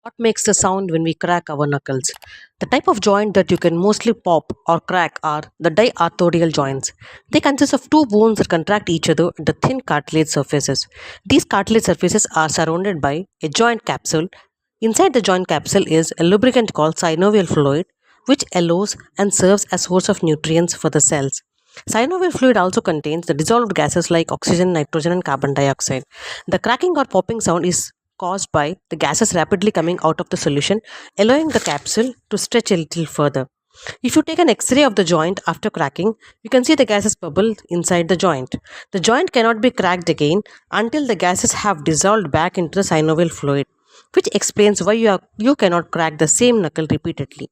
What makes the sound when we crack our knuckles? The type of joint that you can mostly pop or crack are the diarthrodial joints. They consist of two bones that contract each other at the thin cartilage surfaces. These cartilage surfaces are surrounded by a joint capsule. Inside the joint capsule is a lubricant called synovial fluid, which allows and serves as source of nutrients for the cells. Synovial fluid also contains the dissolved gases like oxygen, nitrogen, and carbon dioxide. The cracking or popping sound is caused by the gases rapidly coming out of the solution, allowing the capsule to stretch a little further. If you take an X-ray of the joint after cracking, you can see the gases bubble inside the joint. The joint cannot be cracked again until the gases have dissolved back into the synovial fluid, which explains why you cannot crack the same knuckle repeatedly.